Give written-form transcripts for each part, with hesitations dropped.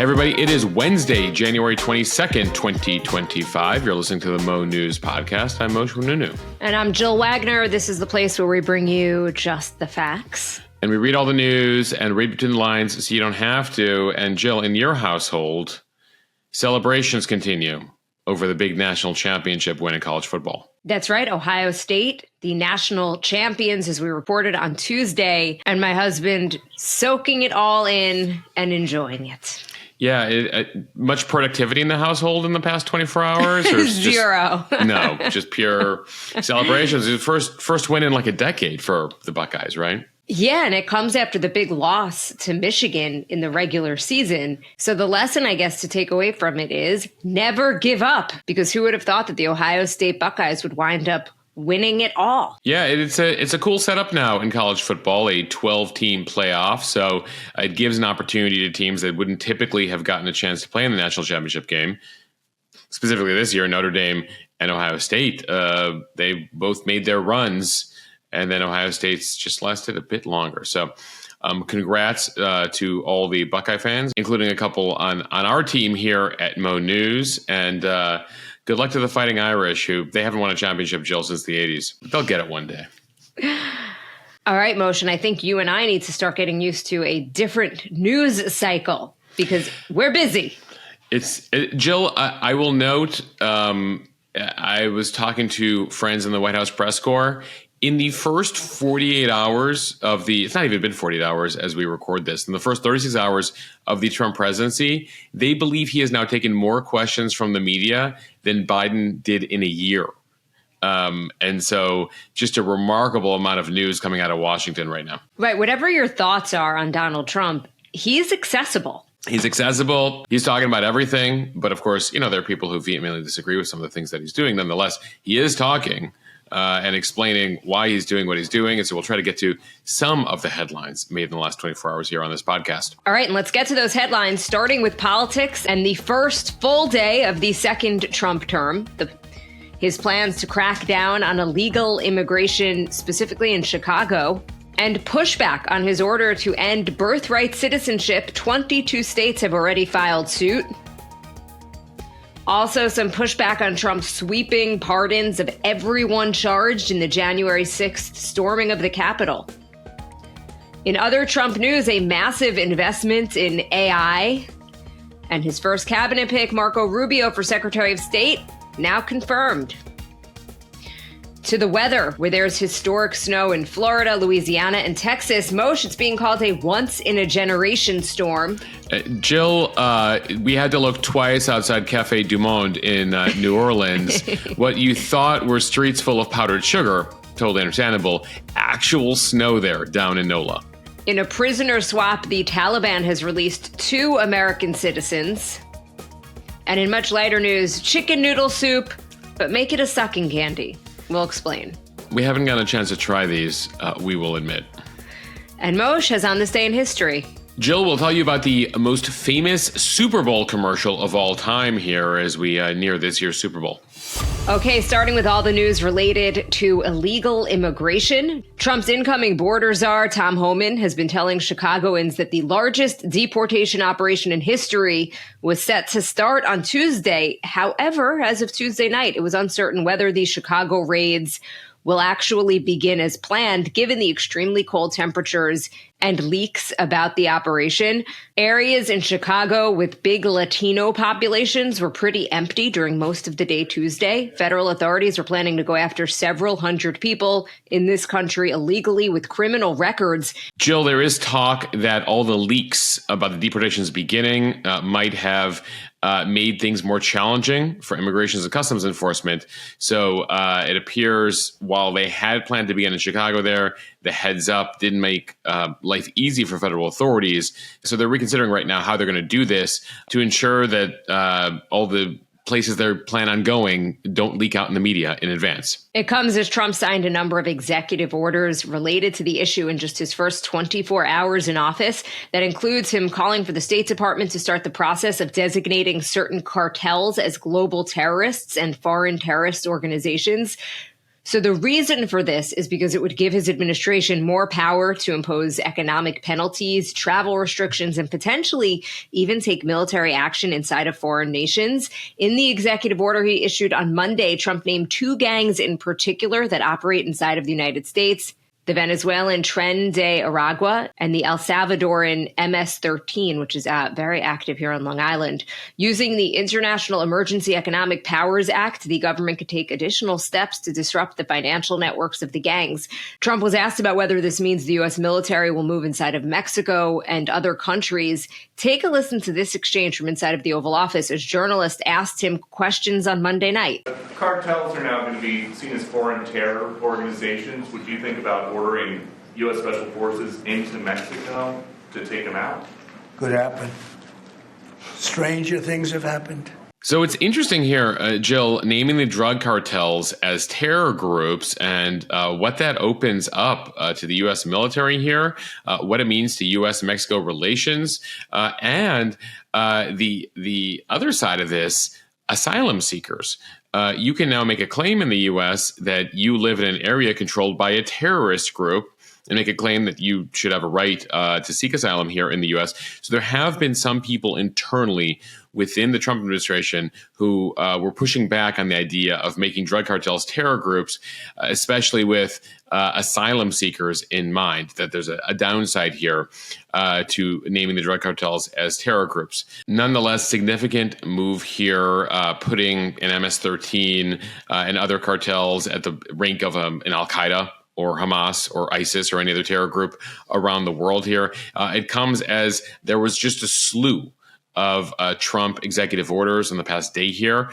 everybody, it is Wednesday, January 22nd, 2025. You're listening to the Mo News Podcast. I'm Moshe Nunu. And I'm Jill Wagner. This is the place where we bring you just the facts. And we read all the news and read between the lines so you don't have to. And Jill, in your household, celebrations continue over the big national championship win in college football. That's right. Ohio State, the national champions, as we reported on Tuesday, and my husband soaking it all in and enjoying it. Yeah, much productivity in the household in the past 24 hours? Or Zero. No, just pure celebrations. It's the first win in like a decade for the Buckeyes, right? Yeah, and it comes after the big loss to Michigan in the regular season. So the lesson, I guess, to take away from it is never give up, because who would have thought that the Ohio State Buckeyes would wind up winning it all? Yeah, it's a cool setup now in college football, a 12-team playoff. So it gives an opportunity to teams that wouldn't typically have gotten a chance to play in the national championship game. Specifically this year, Notre Dame and Ohio State, they both made their runs. And then Ohio State's just lasted a bit longer. So congrats to all the Buckeye fans, including a couple on our team here at Mo News. And good luck to the Fighting Irish, who they haven't won a championship, Jill, since the 80s. But they'll get it one day. All right, Moshe, I think you and I need to start getting used to a different news cycle because we're busy. Jill, I will note, I was talking to friends in the White House press corps. In the first 48 hours of it's not even been 48 hours as we record this, in the first 36 hours of the Trump presidency, they believe he has now taken more questions from the media than Biden did in a year. And so just a remarkable amount of news coming out of Washington right now. Right. Whatever your thoughts are on Donald Trump, he's accessible. He's accessible. He's talking about everything. But of course, there are people who vehemently disagree with some of the things that he's doing. Nonetheless, he is talking. And explaining why he's doing what he's doing. And so we'll try to get to some of the headlines made in the last 24 hours here on this podcast. All right, and let's get to those headlines, starting with politics and the first full day of the second Trump term. His plans to crack down on illegal immigration, specifically in Chicago, and pushback on his order to end birthright citizenship. 22 states have already filed suit. Also, some pushback on Trump's sweeping pardons of everyone charged in the January 6th storming of the Capitol. In other Trump news, a massive investment in AI. And his first cabinet pick, Marco Rubio, for Secretary of State, now confirmed. To the weather, where there's historic snow in Florida, Louisiana, and Texas. Moshe, it's being called a once-in-a-generation storm. Jill, we had to look twice outside Cafe Du Monde in New Orleans. What you thought were streets full of powdered sugar, totally understandable, actual snow there down in NOLA. In a prisoner swap, the Taliban has released 2 American citizens. And in much lighter news, chicken noodle soup, but make it a sucking candy. We'll explain. We haven't gotten a chance to try these, we will admit. And Moshe has on this day in history. Jill will tell you about the most famous Super Bowl commercial of all time here as we near this year's Super Bowl. Okay, starting with all the news related to illegal immigration. Trump's incoming border czar, Tom Homan, has been telling Chicagoans that the largest deportation operation in history was set to start on Tuesday. However, as of Tuesday night, it was uncertain whether the Chicago raids will actually begin as planned, given the extremely cold temperatures and leaks about the operation. Areas in Chicago with big Latino populations were pretty empty during most of the day Tuesday. Federal authorities are planning to go after several hundred people in this country illegally with criminal records. Jill, there is talk that all the leaks about the deportations beginning might have made things more challenging for Immigration and Customs Enforcement. So it appears while they had planned to begin in Chicago there, the heads up didn't make life easy for federal authorities. So they're reconsidering right now how they're going to do this to ensure that all the places they plan on going don't leak out in the media in advance. It comes as Trump signed a number of executive orders related to the issue in just his first 24 hours in office. That includes him calling for the State Department to start the process of designating certain cartels as global terrorists and foreign terrorist organizations. So the reason for this is because it would give his administration more power to impose economic penalties, travel restrictions, and potentially even take military action inside of foreign nations. In the executive order he issued on Monday, Trump named two gangs in particular that operate inside of the United States: the Venezuelan Tren de Aragua and the El Salvadoran MS-13, which is very active here on Long Island. Using the International Emergency Economic Powers Act, the government could take additional steps to disrupt the financial networks of the gangs. Trump was asked about whether this means the U.S. military will move inside of Mexico and other countries. Take a listen to this exchange from inside of the Oval Office as journalists asked him questions on Monday night. Cartels are now going to be seen as foreign terror organizations. Would you think about ordering U.S. Special Forces into Mexico to take them out? Could happen. Stranger things have happened. So it's interesting here, Jill, naming the drug cartels as terror groups and what that opens up to the U.S. military here, what it means to U.S.-Mexico relations, and the other side of this, asylum seekers. You can now make a claim in the U.S. that you live in an area controlled by a terrorist group and make a claim that you should have a right to seek asylum here in the U.S. So there have been some people internally within the Trump administration who were pushing back on the idea of making drug cartels terror groups, especially with asylum seekers in mind, that there's a downside here to naming the drug cartels as terror groups. Nonetheless, significant move here, putting an MS-13 and other cartels at the rank of an Al-Qaeda or Hamas or ISIS or any other terror group around the world here. It comes as there was just a slew of Trump executive orders in the past day here,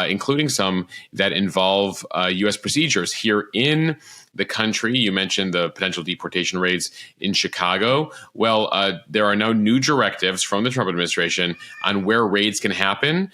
including some that involve U.S. procedures here in the country. You mentioned the potential deportation raids in Chicago. Well, there are now new directives from the Trump administration on where raids can happen.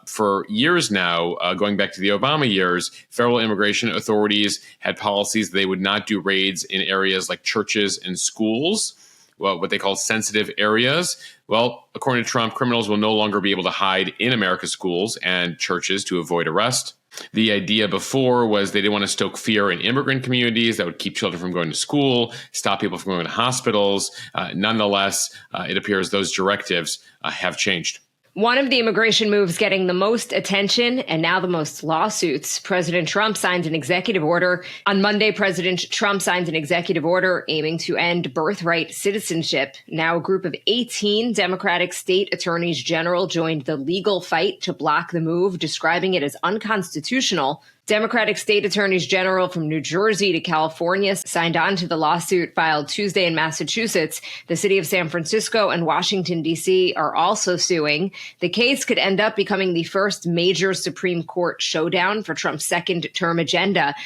For years now, going back to the Obama years, federal immigration authorities had policies they would not do raids in areas like churches and schools, well, what they call sensitive areas. Well, according to Trump, criminals will no longer be able to hide in America's schools and churches to avoid arrest. The idea before was they didn't want to stoke fear in immigrant communities that would keep children from going to school, stop people from going to hospitals. Nonetheless, it appears those directives have changed. One of the immigration moves getting the most attention and now the most lawsuits. President Trump signed an executive order. On Monday, President Trump signed an executive order aiming to end birthright citizenship. Now, a group of 18 Democratic state attorneys general joined the legal fight to block the move, describing it as unconstitutional. Democratic state attorneys general from New Jersey to California signed on to the lawsuit filed Tuesday in Massachusetts. The city of San Francisco and Washington, D.C. are also suing. The case could end up becoming the first major Supreme Court showdown for Trump's second term agenda.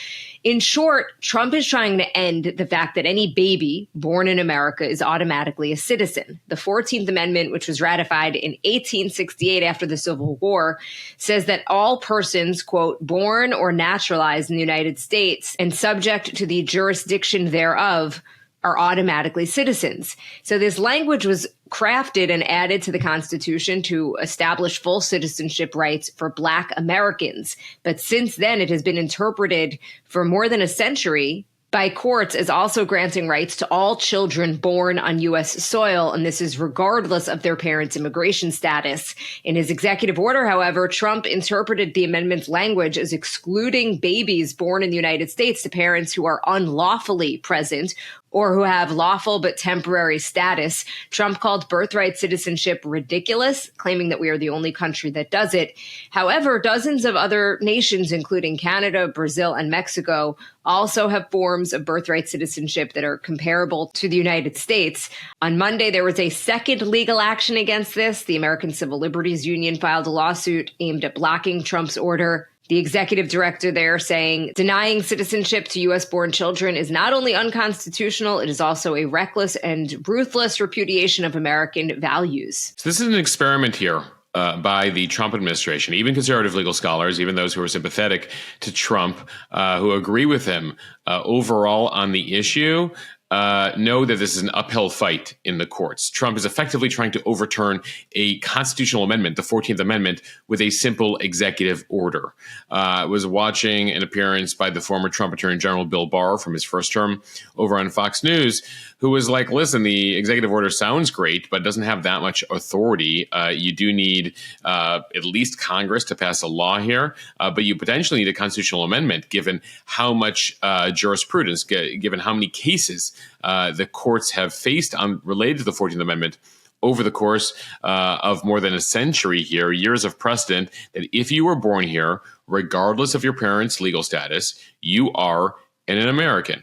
In short, Trump is trying to end the fact that any baby born in America is automatically a citizen. The 14th Amendment, which was ratified in 1868 after the Civil War, says that all persons, quote, born or naturalized in the United States and subject to the jurisdiction thereof are automatically citizens. So this language was crafted and added to the Constitution to establish full citizenship rights for Black Americans. But since then, it has been interpreted for more than a century by courts as also granting rights to all children born on U.S. soil, and this is regardless of their parents' immigration status. In his executive order, however, Trump interpreted the amendment's language as excluding babies born in the United States to parents who are unlawfully present or who have lawful but temporary status. Trump called birthright citizenship ridiculous, claiming that we are the only country that does it. However, dozens of other nations, including Canada, Brazil, and Mexico, also have forms of birthright citizenship that are comparable to the United States. On Monday, there was a second legal action against this. The American Civil Liberties Union filed a lawsuit aimed at blocking Trump's order. The executive director there saying denying citizenship to U.S.-born children is not only unconstitutional, it is also a reckless and ruthless repudiation of American values. So this is an experiment here by the Trump administration. Even conservative legal scholars, even those who are sympathetic to Trump, who agree with him overall on the issue, know that this is an uphill fight in the courts. Trump is effectively trying to overturn a constitutional amendment, the 14th Amendment, with a simple executive order. I was watching an appearance by the former Trump Attorney General Bill Barr from his first term over on Fox News, who was like, listen, the executive order sounds great, but doesn't have that much authority. You do need at least Congress to pass a law here, but you potentially need a constitutional amendment given how much jurisprudence, given how many cases the courts have faced related to the 14th Amendment over the course of more than a century here, years of precedent that if you were born here, regardless of your parents' legal status, you are an American.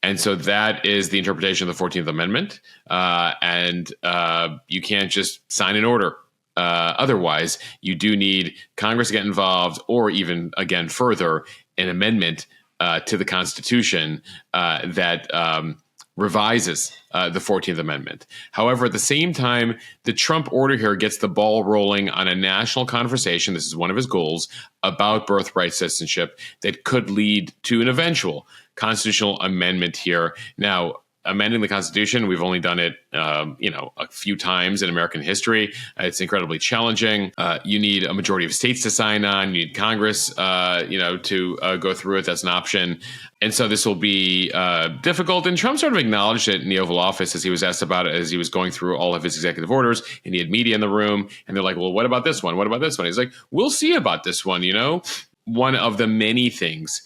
And so that is the interpretation of the 14th Amendment. And you can't just sign an order. Otherwise, you do need Congress to get involved, or even, again, further, an amendment to the Constitution that revises the 14th Amendment. However, at the same time, the Trump order here gets the ball rolling on a national conversation, this is one of his goals, about birthright citizenship that could lead to an eventual constitutional amendment here. Now, amending the Constitution, we've only done it, a few times in American history. It's incredibly challenging. You need a majority of states to sign on. You need Congress, to go through it. That's an option. And so this will be difficult. And Trump sort of acknowledged it in the Oval Office as he was asked about it, as he was going through all of his executive orders. And he had media in the room. And they're like, well, what about this one? What about this one? He's like, we'll see about this one, One of the many things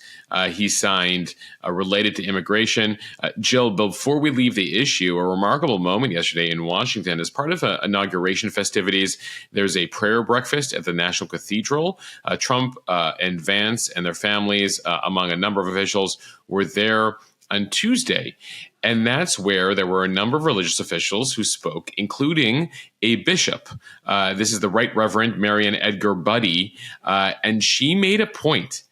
he signed related to immigration. Jill, before we leave the issue, a remarkable moment yesterday in Washington. As part of inauguration festivities, there's a prayer breakfast at the National Cathedral. Trump and Vance and their families, among a number of officials, were there on Tuesday. And that's where there were a number of religious officials who spoke, including a bishop. This is the Right Reverend Marian Edgar Buddy. And she made a point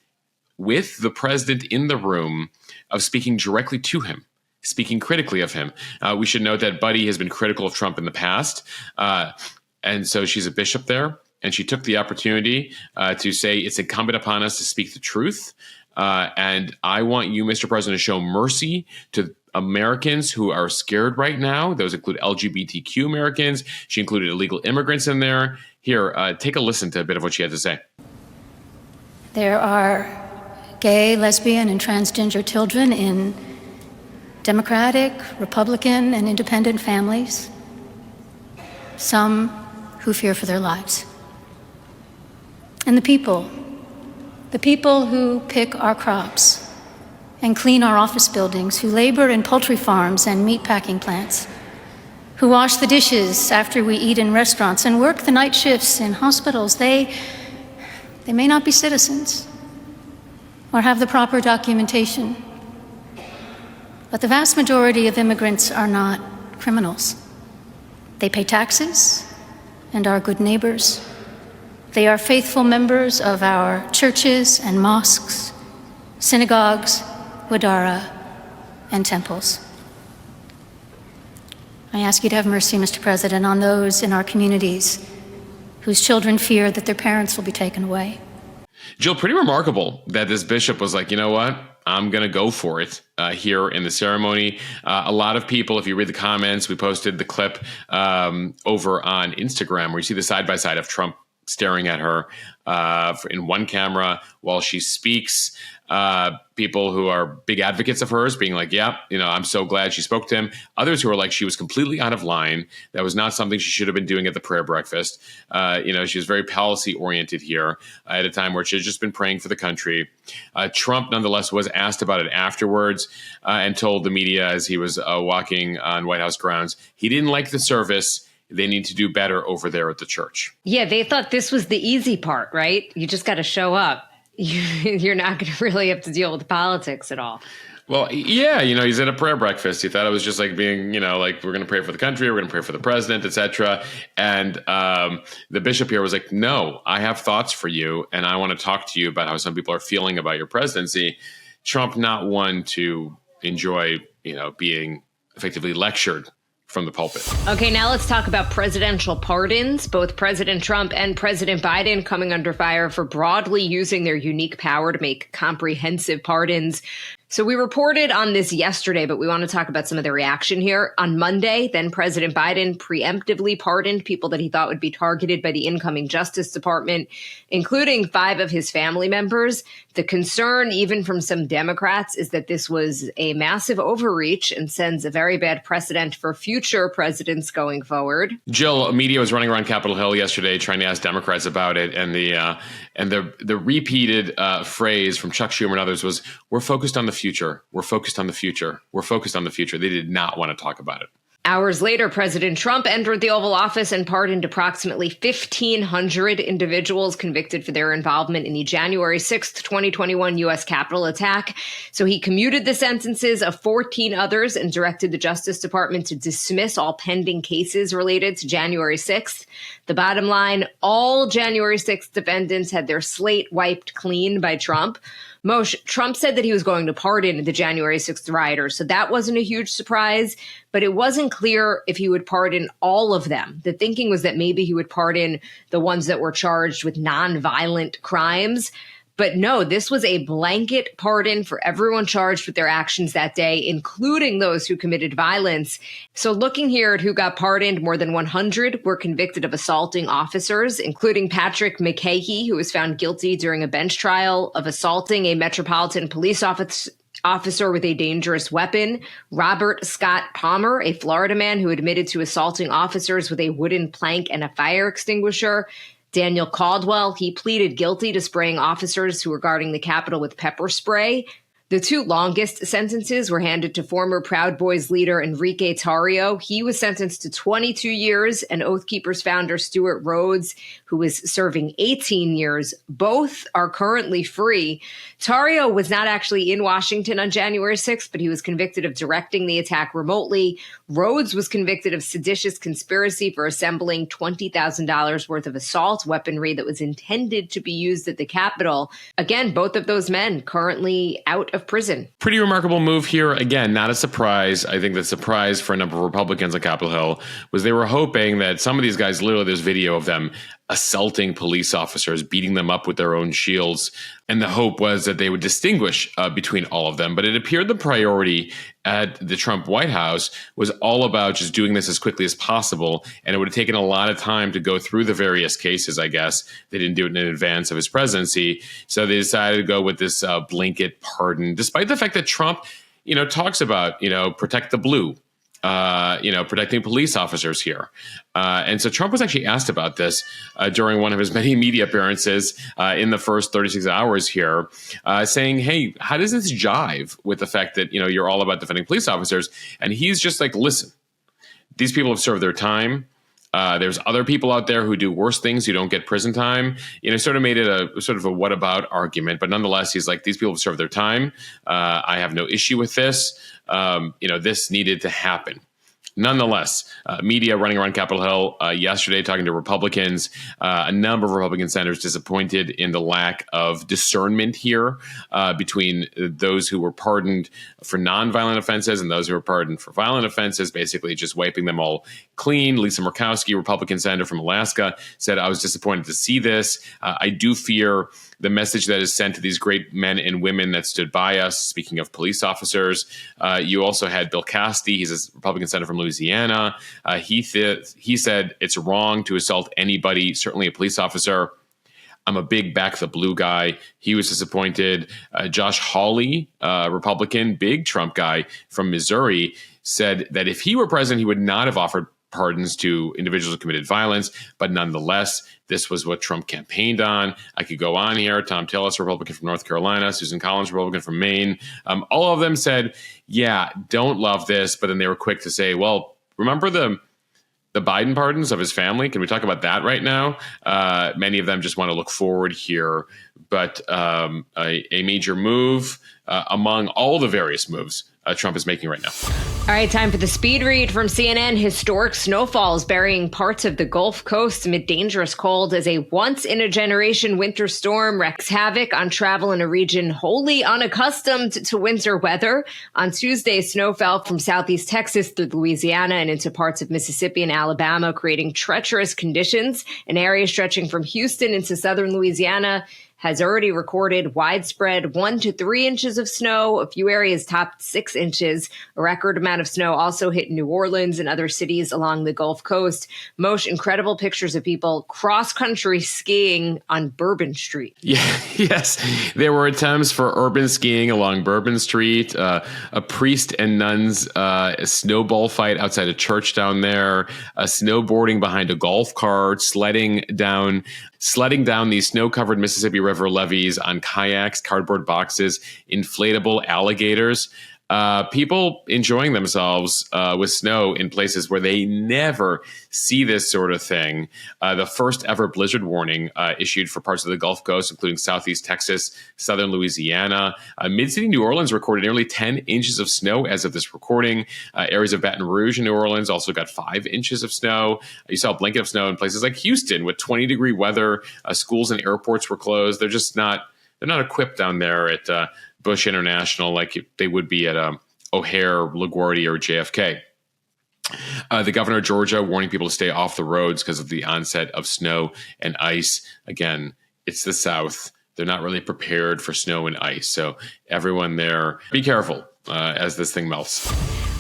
with the president in the room of speaking directly to him, speaking critically of him. We should note that Buddy has been critical of Trump in the past. And so she's a bishop there. And she took the opportunity to say it's incumbent upon us to speak the truth. And I want you, Mr. President, to show mercy to Americans who are scared right now. Those include LGBTQ Americans. She included illegal immigrants in there. Here, take a listen to a bit of what she had to say. There are gay, lesbian, and transgender children in Democratic, Republican, and independent families. Some who fear for their lives. And the people who pick our crops and clean our office buildings, who labor in poultry farms and meatpacking plants, who wash the dishes after we eat in restaurants and work the night shifts in hospitals, they may not be citizens or have the proper documentation, but the vast majority of immigrants are not criminals. They pay taxes and are good neighbors. They are faithful members of our churches and mosques, synagogues, wadara, and temples. I ask you to have mercy, Mr. President, on those in our communities whose children fear that their parents will be taken away. Jill, pretty remarkable that this bishop was like, you know what? I'm going to go for it here in the ceremony. A lot of people, if you read the comments, we posted the clip over on Instagram where you see the side-by-side of Trump staring at her in one camera while she speaks. People who are big advocates of hers being like, yeah, I'm so glad she spoke to him. Others who are like, she was completely out of line. That was not something she should have been doing at the prayer breakfast. She was very policy oriented here at a time where she had just been praying for the country. Trump, nonetheless, was asked about it afterwards and told the media as he was walking on White House grounds, he didn't like the service. They need to do better over there at the church. Yeah, they thought this was the easy part, right? You just got to show up. You're not going to really have to deal with the politics at all. Well, yeah, he's at a prayer breakfast. He thought it was just like being, like we're going to pray for the country, we're going to pray for the president, etc. And the bishop here was like, no, I have thoughts for you. And I want to talk to you about how some people are feeling about your presidency. Trump, not one to enjoy, being effectively lectured from the pulpit. Okay, now let's talk about presidential pardons. Both President Trump and President Biden coming under fire for broadly using their unique power to make comprehensive pardons. So we reported on this yesterday, but we want to talk about some of the reaction here. On Monday, then President Biden preemptively pardoned people that he thought would be targeted by the incoming Justice Department, including 5 of his family members. The concern, even from some Democrats, is that this was a massive overreach and sends a very bad precedent for future presidents going forward. Jill, media was running around Capitol Hill yesterday trying to ask Democrats about it, and the repeated phrase from Chuck Schumer and others was, "We're focused on the future. We're focused on the future. We're focused on the future." They did not want to talk about it. Hours later, President Trump entered the Oval Office and pardoned approximately 1,500 individuals convicted for their involvement in the January 6th, 2021 U.S. Capitol attack. So he commuted the sentences of 14 others and directed the Justice Department to dismiss all pending cases related to January 6th. The bottom line, all January 6th defendants had their slate wiped clean by Trump. Moshe, Trump said that he was going to pardon the January 6th rioters, so that wasn't a huge surprise, but it wasn't clear if he would pardon all of them. The thinking was that maybe he would pardon the ones that were charged with nonviolent crimes. But no, this was a blanket pardon for everyone charged with their actions that day, including those who committed violence. So looking here at who got pardoned, more than 100 were convicted of assaulting officers, including Patrick McCahey, who was found guilty during a bench trial of assaulting a Metropolitan Police officer with a dangerous weapon. Robert Scott Palmer, a Florida man who admitted to assaulting officers with a wooden plank and a fire extinguisher. Daniel Caldwell, he pleaded guilty to spraying officers who were guarding the Capitol with pepper spray. The 2 longest sentences were handed to former Proud Boys leader Enrique Tarrio. He was sentenced to 22 years, and Oath Keepers founder Stuart Rhodes, who was serving 18 years. Both are currently free. Tarrio was not actually in Washington on January 6th, but he was convicted of directing the attack remotely. Rhodes was convicted of seditious conspiracy for assembling $20,000 worth of assault weaponry that was intended to be used at the Capitol. Again, both of those men currently out of prison. Pretty remarkable move here. Again, not a surprise. I think the surprise for a number of Republicans on Capitol Hill was they were hoping that some of these guys, literally there's video of them assaulting police officers, beating them up with their own shields. And the hope was that they would distinguish between all of them. But it appeared the priority at the Trump White House was all about just doing this as quickly as possible. And it would have taken a lot of time to go through the various cases, I guess. They didn't do it in advance of his presidency. So they decided to go with this blanket pardon, despite the fact that Trump, talks about, protect the blue. Protecting police officers here. And so Trump was actually asked about this during one of his many media appearances in the first 36 hours here, saying, hey, how does this jive with the fact that, you're all about defending police officers? And he's just like, listen, these people have served their time. There's other people out there who do worse things who don't get prison time. Sort of made it a sort of a what about argument. But nonetheless, he's like, these people have served their time. I have no issue with this. This needed to happen. Nonetheless, media running around Capitol Hill yesterday talking to Republicans, a number of Republican senators disappointed in the lack of discernment here between those who were pardoned for nonviolent offenses and those who were pardoned for violent offenses, basically just wiping them all clean. Lisa Murkowski, Republican senator from Alaska, said, I was disappointed to see this. I do fear the message that is sent to these great men and women that stood by us. Speaking of police officers, you also had Bill Cassidy. He's a Republican senator from Louisiana. He said it's wrong to assault anybody, certainly a police officer. I'm a big back the blue guy. He was disappointed. Josh Hawley, Republican, big Trump guy from Missouri, said that if he were president, he would not have offered pardons to individuals who committed violence, but nonetheless, this was what Trump campaigned on. I could go on here. Tom Tillis, Republican from North Carolina, Susan Collins, Republican from Maine. All of them said, yeah, don't love this, but then they were quick to say, well, remember the Biden pardons of his family? Can we talk about that right now? Many of them just want to look forward here, but a major move among all the various moves Trump is making right now. All right, time for the speed read from CNN. Historic snowfalls burying parts of the Gulf Coast amid dangerous cold as a once-in-a-generation winter storm wreaks havoc on travel in a region wholly unaccustomed to winter weather. On Tuesday, snow fell from southeast Texas through Louisiana and into parts of Mississippi and Alabama, creating treacherous conditions. An area stretching from Houston into southern Louisiana has already recorded widespread 1 to 3 inches of snow. A few areas topped 6 inches. A record amount of snow also hit New Orleans and other cities along the Gulf Coast. Most incredible pictures of people cross-country skiing on Bourbon Street. Yeah, yes. There were attempts for urban skiing along Bourbon Street, a priest and nuns a snowball fight outside a church down there, snowboarding behind a golf cart, sledding down these snow-covered Mississippi River levees on kayaks, cardboard boxes, inflatable alligators. People enjoying themselves with snow in places where they never see this sort of thing. The first ever blizzard warning issued for parts of the Gulf Coast, including southeast Texas, southern Louisiana. Mid-city New Orleans recorded nearly 10 inches of snow as of this recording. Areas of Baton Rouge and New Orleans also got 5 inches of snow. You saw a blanket of snow in places like Houston with 20-degree weather. Schools and airports were closed. They're not equipped down there at Bush International like they would be at O'Hare, LaGuardia, or JFK. The governor of Georgia warning people to stay off the roads because of the onset of snow and ice. Again, it's the South. They're not really prepared for snow and ice. So everyone there, be careful as this thing melts.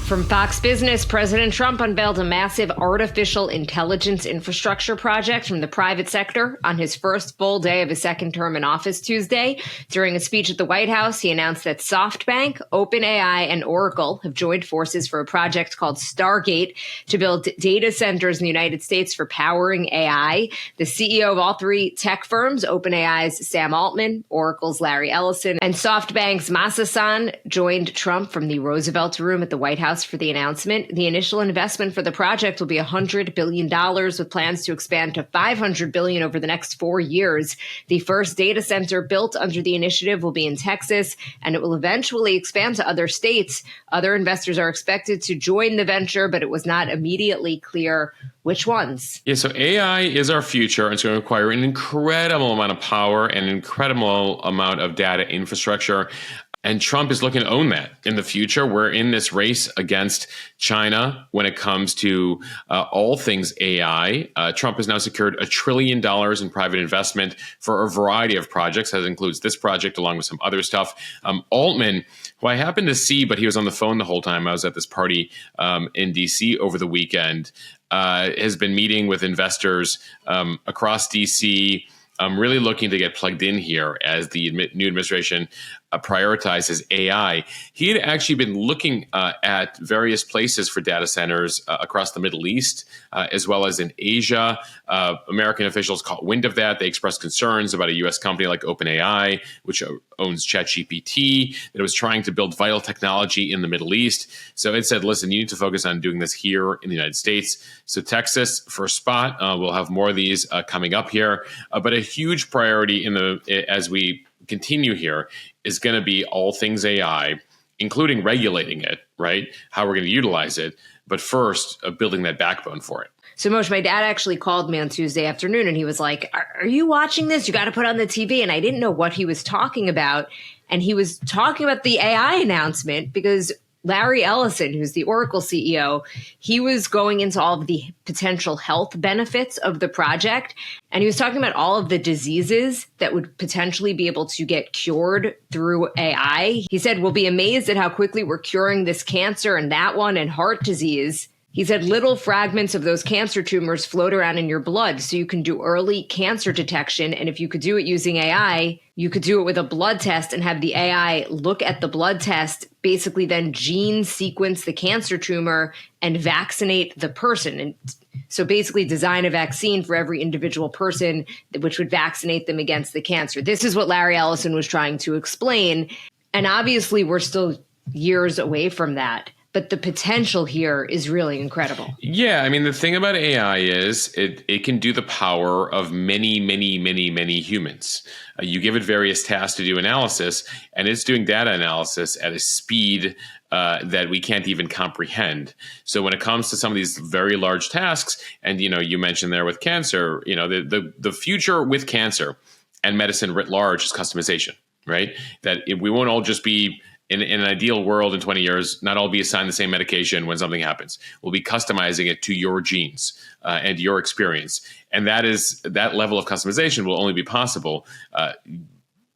From Fox Business, President Trump unveiled a massive artificial intelligence infrastructure project from the private sector on his first full day of his second term in office Tuesday. During a speech at the White House, he announced that SoftBank, OpenAI, and Oracle have joined forces for a project called Stargate to build data centers in the United States for powering AI. The CEO of all three tech firms, OpenAI's Sam Altman, Oracle's Larry Ellison, and SoftBank's Masa Son, joined Trump from the Roosevelt Room at the White House for the announcement. The initial investment for the project will be $100 billion with plans to expand to $500 billion over the next 4 years. The first data center built under the initiative will be in Texas, and it will eventually expand to other states. Other investors are expected to join the venture, but it was not immediately clear which ones. Yeah, so AI is our future, and it's going to require an incredible amount of power and an incredible amount of data infrastructure. And Trump is looking to own that in the future. We're in this race against China when it comes to all things AI. Trump has now secured $1 trillion in private investment for a variety of projects. That includes this project along with some other stuff. Altman, who I happened to see, but he was on the phone the whole time. I was at this party in D.C. over the weekend, has been meeting with investors across D.C., really looking to get plugged in here as the new administration prioritizes AI. He had actually been looking at various places for data centers across the Middle East, as well as in Asia. American officials caught wind of that. They expressed concerns about a U.S. company like OpenAI, which owns ChatGPT, that was trying to build vital technology in the Middle East. So it said, listen, you need to focus on doing this here in the United States. So Texas, first spot. We'll have more of these coming up here. But a huge priority as we continue here is going to be all things AI, including regulating it, right? How we're going to utilize it. But first, building that backbone for it. So Moshe, my dad actually called me on Tuesday afternoon and he was like, are you watching this? You got to put on the TV. And I didn't know what he was talking about. And he was talking about the AI announcement because Larry Ellison, who's the Oracle CEO, he was going into all of the potential health benefits of the project. And he was talking about all of the diseases that would potentially be able to get cured through AI. He said, we'll be amazed at how quickly we're curing this cancer and that one and heart disease. He said little fragments of those cancer tumors float around in your blood, so you can do early cancer detection. And if you could do it using AI, you could do it with a blood test and have the AI look at the blood test, basically then gene sequence the cancer tumor and vaccinate the person. And so basically design a vaccine for every individual person, which would vaccinate them against the cancer. This is what Larry Ellison was trying to explain. And obviously we're still years away from that. But the potential here is really incredible. Yeah, I mean, the thing about AI is it can do the power of many, many, many, many humans. You give it various tasks to do analysis, and it's doing data analysis at a speed that we can't even comprehend. So when it comes to some of these very large tasks, and you mentioned there with cancer, the future with cancer and medicine writ large is customization, right? That we won't all just be in an ideal world in 20 years, not all be assigned the same medication when something happens. We'll be customizing it to your genes and your experience. And that level of customization will only be possible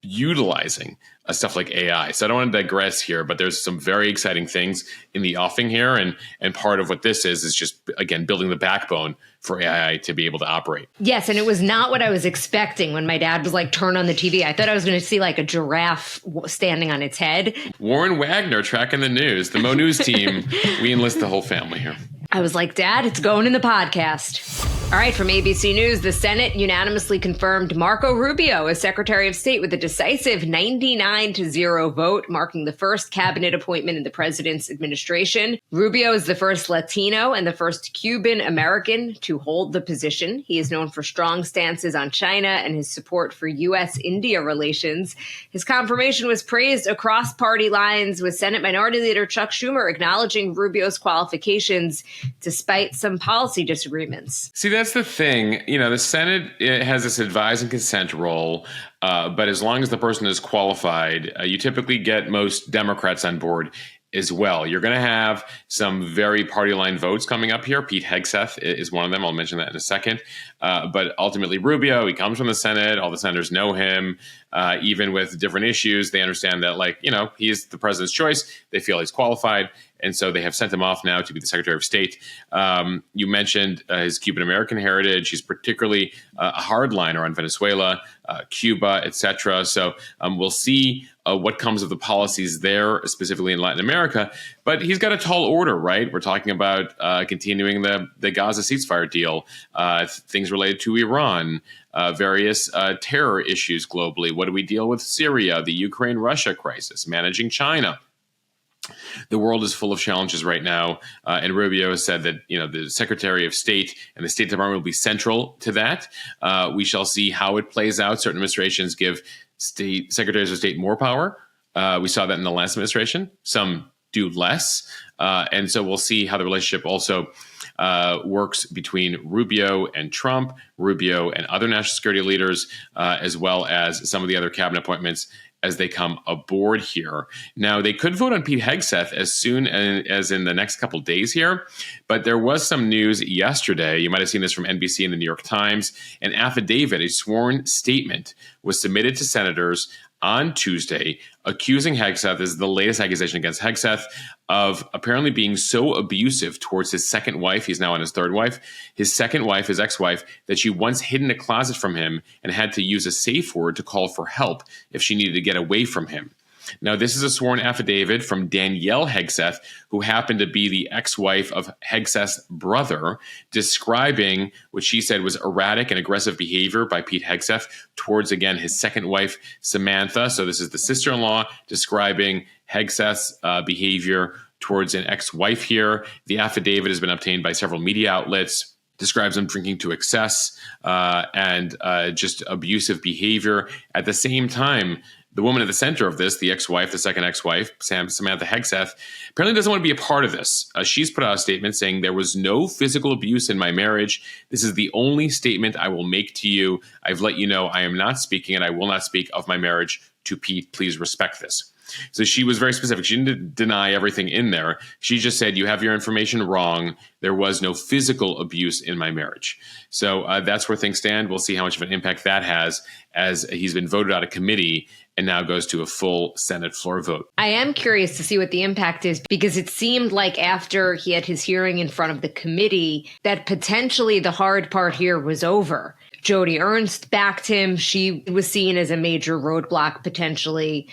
utilizing stuff like AI. So I don't want to digress here, but there's some very exciting things in the offing here. And part of what this is just, again, building the backbone for AI to be able to operate. Yes, and it was not what I was expecting when my dad was like, turn on the TV. I thought I was going to see like a giraffe standing on its head. Warren Wagner tracking the news. The Mo News team, we enlist the whole family here. I was like, Dad, it's going in the podcast. All right, from ABC News, the Senate unanimously confirmed Marco Rubio as Secretary of State with a decisive 99-0 vote, marking the first cabinet appointment in the president's administration. Rubio is the first Latino and the first Cuban American to hold the position. He is known for strong stances on China and his support for U.S.-India relations. His confirmation was praised across party lines, with Senate Minority Leader Chuck Schumer acknowledging Rubio's qualifications despite some policy disagreements. See, that's the thing. The Senate has this advise and consent role, but as long as the person is qualified, you typically get most Democrats on board as well. You're going to have some very party line votes coming up here. Pete Hegseth is one of them. I'll mention that in a second. But ultimately, Rubio, he comes from the Senate. All the senators know him. Even with different issues, they understand that, he's the president's choice. They feel he's qualified. And so they have sent him off now to be the Secretary of State. You mentioned his Cuban-American heritage. He's particularly a hardliner on Venezuela, Cuba, etc. So we'll see what comes of the policies there, specifically in Latin America. But he's got a tall order, right? We're talking about continuing the Gaza ceasefire deal, things related to Iran, various terror issues globally. What do we deal with Syria, the Ukraine-Russia crisis, managing China? The world is full of challenges right now, and Rubio has said that the Secretary of State and the State Department will be central to that. We shall see how it plays out. Certain administrations give state secretaries of state more power. We saw that in the last administration. Some do less, and so we'll see how the relationship also works between Rubio and Trump, Rubio and other national security leaders, as well as some of the other cabinet appointments as they come aboard here. Now, they could vote on Pete Hegseth as soon as in the next couple of days here, but there was some news yesterday. You might have seen this from NBC and the New York Times. An affidavit, a sworn statement, was submitted to senators on Tuesday, accusing Hegseth, this is the latest accusation against Hegseth, of apparently being so abusive towards his second wife. He's now on his third wife. His second wife, his ex-wife, that she once hid in a closet from him and had to use a safe word to call for help if she needed to get away from him. Now, this is a sworn affidavit from Danielle Hegseth, who happened to be the ex-wife of Hegseth's brother, describing what she said was erratic and aggressive behavior by Pete Hegseth towards, again, his second wife, Samantha. So this is the sister-in-law describing Hegseth's behavior towards an ex-wife here. The affidavit has been obtained by several media outlets, describes him drinking to excess and just abusive behavior. At the same time, the woman at the center of this, the ex-wife, the second ex-wife, Samantha Hegseth, apparently doesn't want to be a part of this. She's put out a statement saying, "There was no physical abuse in my marriage. This is the only statement I will make to you. I've let you know I am not speaking and I will not speak of my marriage to Pete. Please respect this." So she was very specific. She didn't deny everything in there. She just said, you have your information wrong. There was no physical abuse in my marriage. So that's where things stand. We'll see how much of an impact that has as he's been voted out of committee and now goes to a full Senate floor vote. I am curious to see what the impact is, because it seemed like after he had his hearing in front of the committee that potentially the hard part here was over. Joni Ernst backed him. She was seen as a major roadblock potentially.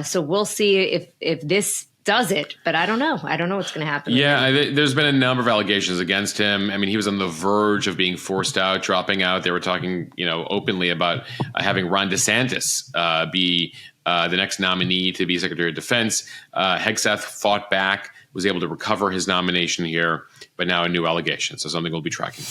So we'll see if this does it, but I don't know. I don't know what's going to happen. Yeah, there's been a number of allegations against him. I mean, he was on the verge of being forced out, dropping out. They were talking, openly about having Ron DeSantis be the next nominee to be Secretary of Defense. Hegseth fought back, was able to recover his nomination here, but now a new allegation. So something we'll be tracking.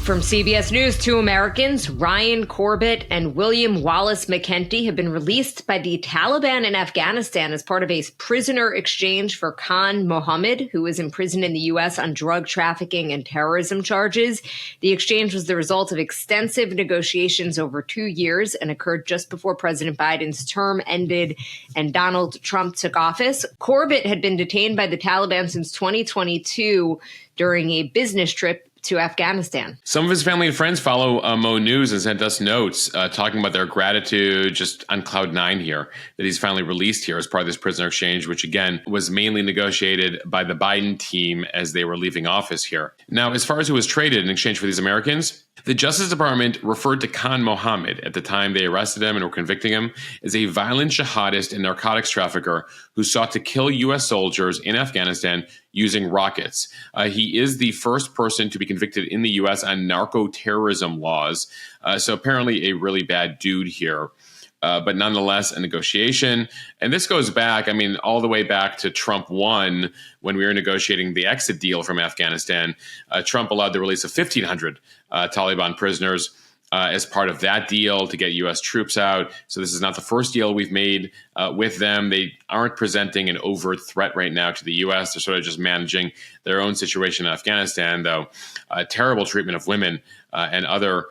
From CBS News, two Americans, Ryan Corbett and William Wallace McKenty, have been released by the Taliban in Afghanistan as part of a prisoner exchange for Khan Mohammed, who is imprisoned in the U.S. on drug trafficking and terrorism charges. The exchange was the result of extensive negotiations over 2 years and occurred just before President Biden's term ended and Donald Trump took office. Corbett had been detained by the Taliban since 2022 during a business trip to Afghanistan. Some of his family and friends follow Mo News and sent us notes talking about their gratitude just on cloud nine here, that he's finally released here as part of this prisoner exchange, which again was mainly negotiated by the Biden team as they were leaving office here. Now, as far as who was traded in exchange for these Americans, the Justice Department referred to Khan Mohammed at the time they arrested him and were convicting him as a violent jihadist and narcotics trafficker who sought to kill U.S. soldiers in Afghanistan using rockets. He is the first person to be convicted in the U.S. on narco-terrorism laws. So apparently a really bad dude here. But nonetheless, a negotiation. And this goes back, all the way back to Trump 1, when we were negotiating the exit deal from Afghanistan. Trump allowed the release of 1,500 Taliban prisoners as part of that deal to get U.S. troops out. So this is not the first deal we've made with them. They aren't presenting an overt threat right now to the U.S. They're sort of just managing their own situation in Afghanistan, though. Terrible treatment of women and other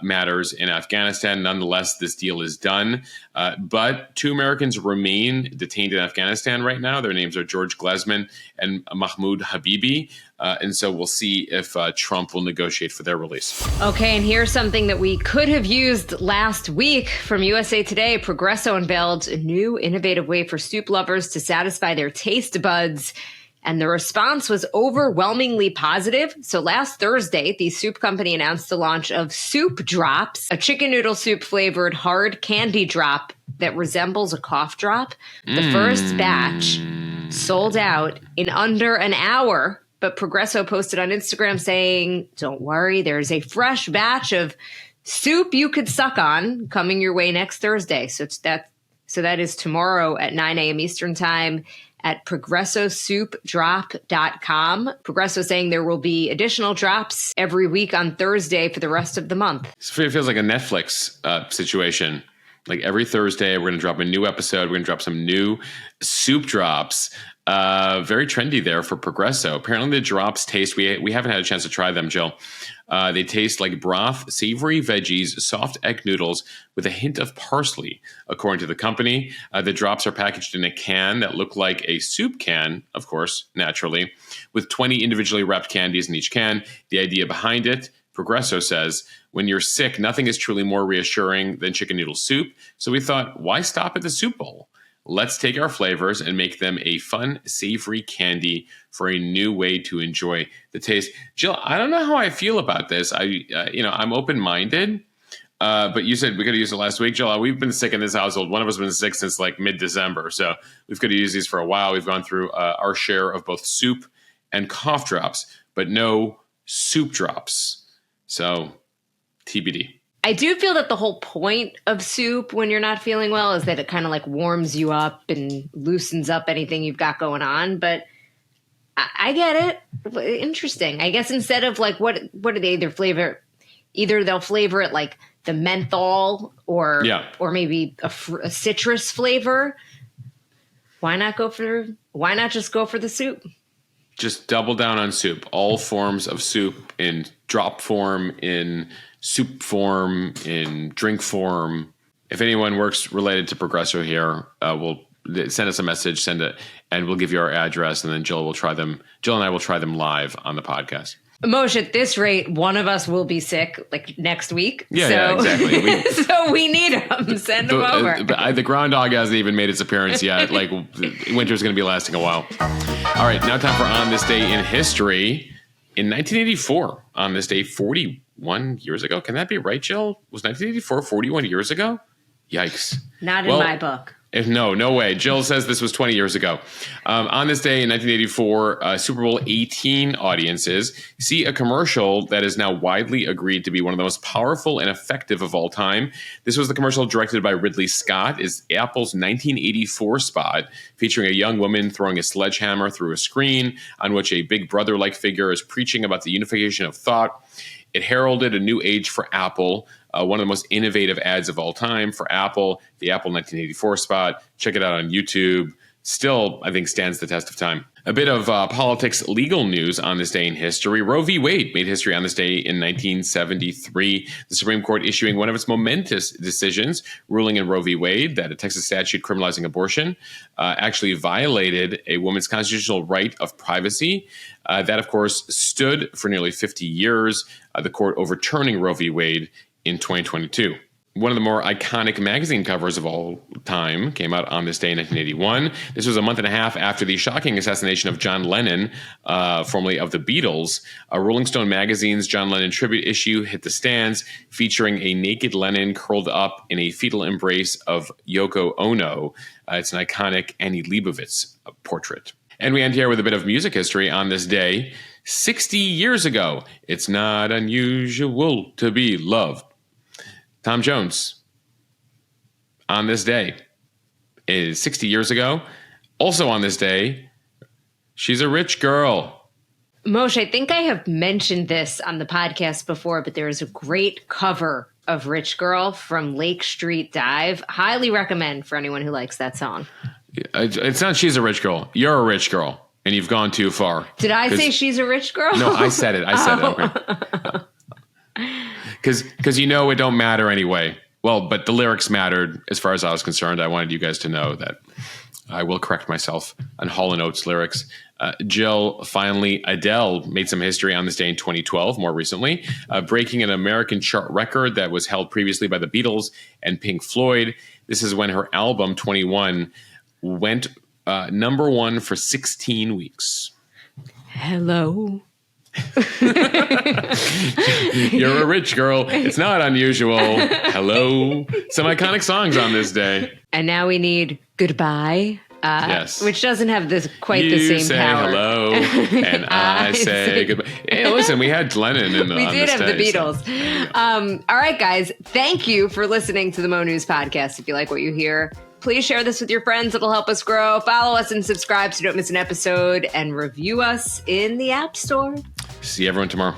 matters in Afghanistan. Nonetheless, this deal is done. But two Americans remain detained in Afghanistan right now. Their names are George Glesman and Mahmoud Habibi. And so we'll see if Trump will negotiate for their release. Okay, and here's something that we could have used last week from USA Today. Progresso unveiled a new innovative way for soup lovers to satisfy their taste buds. And the response was overwhelmingly positive. So last Thursday, the soup company announced the launch of Soup Drops, a chicken noodle soup flavored hard candy drop that resembles a cough drop. The first batch sold out in under an hour. But Progresso posted on Instagram saying, don't worry, there's a fresh batch of soup you could suck on coming your way next Thursday. So that is tomorrow at 9 a.m. Eastern time at progressosoupdrop.com. Progresso saying there will be additional drops every week on Thursday for the rest of the month. It feels like a Netflix situation. Like every Thursday, we're going to drop a new episode. We're going to drop some new soup drops. Very trendy there for Progresso. Apparently the drops taste, we haven't had a chance to try them, Jill. They taste like broth, savory veggies, soft egg noodles with a hint of parsley, according to the company. The drops are packaged in a can that look like a soup can, of course, naturally, with 20 individually wrapped candies in each can. The idea behind it, Progresso says, when you're sick, nothing is truly more reassuring than chicken noodle soup. So we thought, why stop at the soup bowl? Let's take our flavors and make them a fun, savory candy for a new way to enjoy the taste. Jill, I don't know how I feel about this. I'm open-minded, but you said we could have used it last week, Jill. We've been sick in this household. One of us has been sick since like mid-December, so we've got to use these for a while. We've gone through our share of both soup and cough drops, but no soup drops. So TBD. I do feel that the whole point of soup when you're not feeling well is that it kind of like warms you up and loosens up anything you've got going on. But I get it. Interesting. I guess instead of like what do they either flavor? Either they'll flavor it like the menthol or maybe a citrus flavor. Why not just go for the soup? Just double down on soup. All forms of soup in drop form, in soup form, in drink form. If anyone works related to Progresso here, we'll send us a message, and we'll give you our address, and then Jill and I will try them live on the podcast. Moshe, at this rate, one of us will be sick like next week. Yeah, exactly. So we need them. Send them over. The groundhog hasn't even made its appearance yet. Like winter's going to be lasting a while. All right, now time for On This Day in History. In 1984, on this day, 41 years ago. Can that be right, Jill? Was 1984 41 years ago? Yikes. Not in my book. No way. Jill says this was 20 years ago. On this day in 1984, Super Bowl 18 audiences see a commercial that is now widely agreed to be one of the most powerful and effective of all time. This was the commercial directed by Ridley Scott. It's Apple's 1984 spot featuring a young woman throwing a sledgehammer through a screen on which a big brother-like figure is preaching about the unification of thought. It heralded a new age for Apple, one of the most innovative ads of all time for Apple, the Apple 1984 spot. Check it out on YouTube. Still, I think, stands the test of time. A bit of politics legal news on this day in history. Roe v. Wade made history on this day in 1973. The Supreme Court issuing one of its momentous decisions, ruling in Roe v. Wade that a Texas statute criminalizing abortion actually violated a woman's constitutional right of privacy. That, of course, stood for nearly 50 years, the court overturning Roe v. Wade in 2022. One of the more iconic magazine covers of all time came out on this day in 1981. This was a month and a half after the shocking assassination of John Lennon, formerly of the Beatles. Rolling Stone magazine's John Lennon tribute issue hit the stands, featuring a naked Lennon curled up in a fetal embrace of Yoko Ono. It's an iconic Annie Leibovitz portrait. And we end here with a bit of music history on this day. 60 years ago, it's not unusual to be loved. Tom Jones, on this day, is 60 years ago. Also on this day, she's a rich girl. Moshe, I think I have mentioned this on the podcast before, but there is a great cover of Rich Girl from Lake Street Dive. Highly recommend for anyone who likes that song. It's not she's a rich girl. You're a rich girl, and you've gone too far. Did I say she's a rich girl? No, I said it. Okay. Because you know it don't matter anyway. Well, but the lyrics mattered as far as I was concerned. I wanted you guys to know that I will correct myself on Hall & Oates lyrics. Adele made some history on this day in 2012, more recently, breaking an American chart record that was held previously by the Beatles and Pink Floyd. This is when her album, 21, went number one for 16 weeks. Hello. You're a rich girl. It's not unusual. Hello. Some iconic songs on this day. And now we need Goodbye. Yes. Which doesn't have the same say power. Hello, and I say goodbye. Hey, listen, we had Lennon in the We did have the Beatles. So. All right, guys. Thank you for listening to the Mo News Podcast. If you like what you hear, please share this with your friends. It'll help us grow. Follow us and subscribe so you don't miss an episode, and review us in the App Store. See everyone tomorrow.